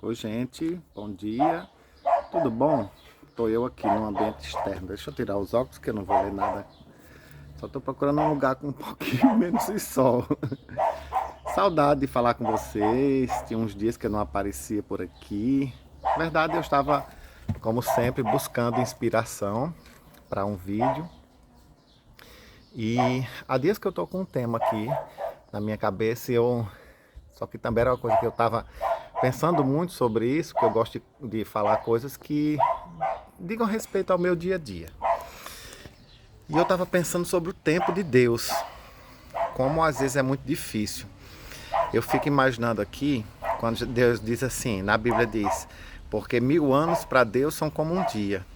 Oi, gente, bom dia, tudo bom? Estou eu aqui no ambiente externo. Deixa eu tirar os óculos que eu não vou ler nada. Só estou procurando um lugar com um pouquinho menos de sol. Saudade de falar com vocês. Tinha uns dias que eu não aparecia por aqui. Na verdade, eu estava, como sempre, buscando inspiração para um vídeo. E há dias que eu estou com um tema aqui na minha cabeça só que também era uma coisa que eu estava pensando muito sobre isso, que eu gosto de falar coisas que digam respeito ao meu dia a dia. E eu estava pensando sobre o tempo de Deus, como às vezes é muito difícil. Eu fico imaginando aqui, quando Deus diz assim, na Bíblia diz, porque 1000 anos para Deus são como um dia,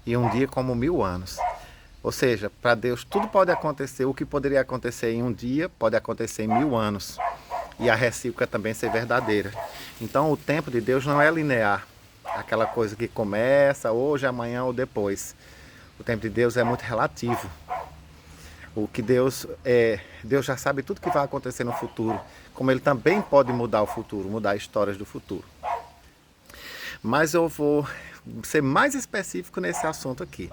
e um dia como 1000 anos. Ou seja, para Deus tudo pode acontecer, o que poderia acontecer em um dia pode acontecer em 1000 anos. E a recíproca também ser verdadeira. Então o tempo de Deus não é linear, aquela coisa que começa hoje, amanhã ou depois. O tempo de Deus é muito relativo. O que Deus já sabe tudo que vai acontecer no futuro, como Ele também pode mudar o futuro, mudar histórias do futuro. Mas eu vou ser mais específico nesse assunto aqui,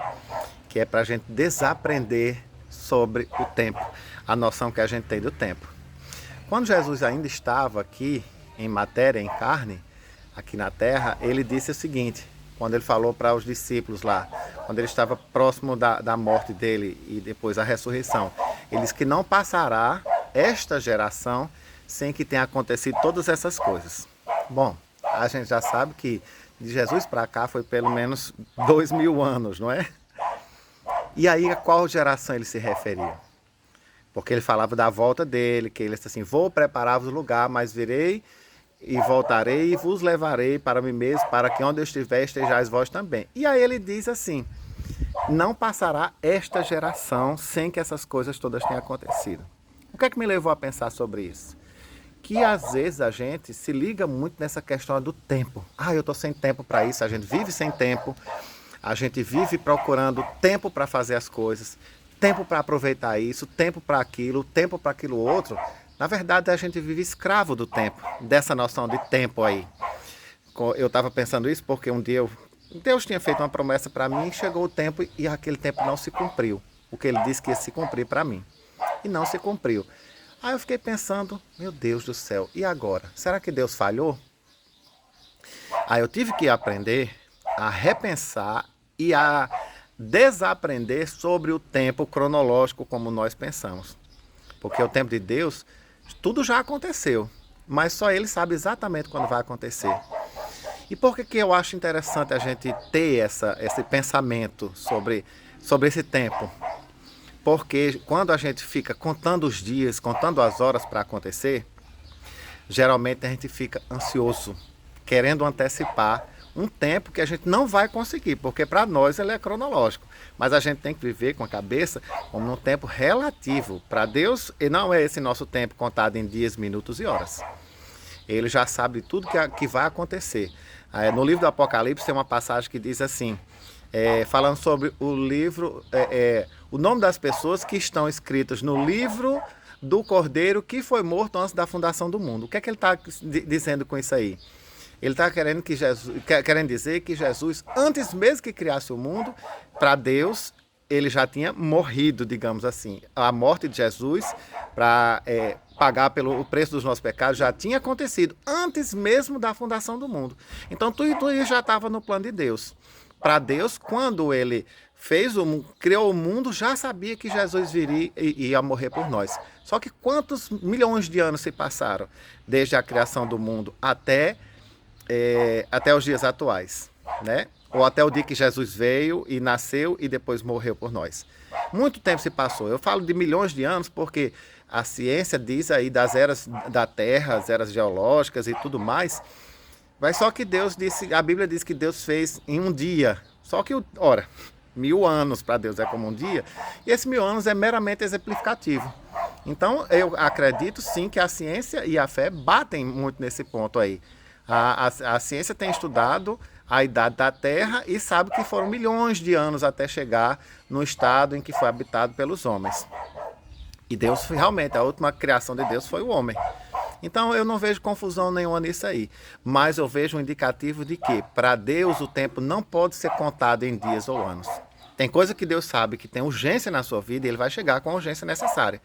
que é para a gente desaprender sobre o tempo, a noção que a gente tem do tempo. Quando Jesus ainda estava aqui, em matéria, em carne, aqui na terra, ele disse o seguinte, quando ele falou para os discípulos lá, quando ele estava próximo da morte dele e depois a ressurreição, ele disse que não passará esta geração sem que tenha acontecido todas essas coisas. Bom, a gente já sabe que de Jesus para cá foi pelo menos 2000 anos, não é? E aí a qual geração ele se referia? Porque ele falava da volta dele, que ele disse assim, vou preparar-vos lugar, mas virei e voltarei e vos levarei para mim mesmo, para que onde eu estiver, estejais vós também. E aí ele diz assim, não passará esta geração sem que essas coisas todas tenham acontecido. O que é que me levou a pensar sobre isso? Que às vezes a gente se liga muito nessa questão do tempo. Eu estou sem tempo para isso, a gente vive sem tempo, a gente vive procurando tempo para fazer as coisas, tempo para aproveitar isso, tempo para aquilo outro. Na verdade, a gente vive escravo do tempo, dessa noção de tempo aí. Eu estava pensando isso porque um dia Deus tinha feito uma promessa para mim, chegou o tempo e aquele tempo não se cumpriu. O que ele disse que ia se cumprir para mim. E não se cumpriu. Aí eu fiquei pensando, meu Deus do céu, e agora? Será que Deus falhou? Aí eu tive que aprender a repensar e a desaprender sobre o tempo cronológico como nós pensamos. Porque o tempo de Deus, tudo já aconteceu, mas só Ele sabe exatamente quando vai acontecer. E por que eu acho interessante a gente ter esse pensamento sobre esse tempo? Porque quando a gente fica contando os dias, contando as horas para acontecer, geralmente a gente fica ansioso, querendo antecipar um tempo que a gente não vai conseguir, porque para nós ele é cronológico. Mas a gente tem que viver com a cabeça como um tempo relativo. Para Deus, e não é esse nosso tempo contado em dias, minutos e horas. Ele já sabe tudo que vai acontecer. No livro do Apocalipse tem uma passagem que diz assim, falando sobre o livro, o nome das pessoas que estão escritas no livro do Cordeiro que foi morto antes da fundação do mundo. O que é que ele está dizendo com isso aí? Ele está querendo dizer que Jesus, antes mesmo que criasse o mundo, para Deus, ele já tinha morrido, digamos assim. A morte de Jesus, para pagar o preço dos nossos pecados, já tinha acontecido, antes mesmo da fundação do mundo. Então, tudo isso já estava no plano de Deus. Para Deus, quando ele criou o mundo, já sabia que Jesus viria e ia morrer por nós. Só que quantos milhões de anos se passaram desde a criação do mundo até os dias atuais, né? Ou até o dia que Jesus veio e nasceu e depois morreu por nós. Muito tempo se passou. Eu falo de milhões de anos porque a ciência diz aí das eras da Terra, as eras geológicas e tudo mais. Mas só que a Bíblia diz que Deus fez em um dia. Só que, 1000 anos para Deus é como um dia. E esse 1000 anos é meramente exemplificativo. Então, eu acredito sim que a ciência e a fé batem muito nesse ponto aí. A ciência tem estudado a idade da Terra e sabe que foram milhões de anos até chegar no estado em que foi habitado pelos homens. E Deus, realmente, a última criação de Deus foi o homem. Então eu não vejo confusão nenhuma nisso aí. Mas eu vejo um indicativo de que, para Deus, o tempo não pode ser contado em dias ou anos. Tem coisa que Deus sabe que tem urgência na sua vida e Ele vai chegar com a urgência necessária.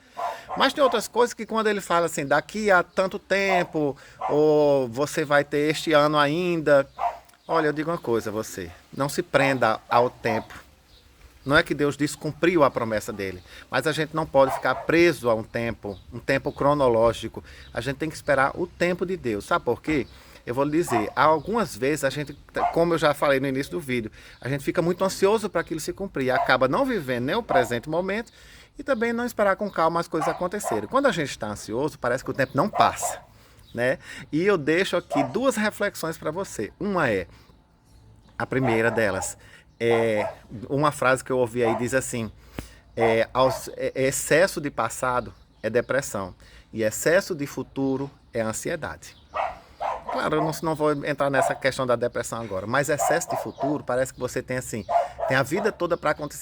Mas tem outras coisas que quando Ele fala assim, daqui a tanto tempo, ou você vai ter este ano ainda. Olha, eu digo uma coisa a você, não se prenda ao tempo. Não é que Deus descumpriu a promessa dele, mas a gente não pode ficar preso a um tempo cronológico. A gente tem que esperar o tempo de Deus. Sabe por quê? Eu vou lhe dizer, algumas vezes a gente, como eu já falei no início do vídeo, a gente fica muito ansioso para aquilo se cumprir e acaba não vivendo nem o presente momento e também não esperar com calma as coisas acontecerem. Quando a gente está ansioso, parece que o tempo não passa, né? E eu deixo aqui duas reflexões para você. Uma é, a primeira delas, é uma frase que eu ouvi aí, diz assim, excesso de passado é depressão e excesso de futuro é ansiedade. Claro, eu não vou entrar nessa questão da depressão agora, mas excesso de futuro parece que você tem assim, tem a vida toda para acontecer.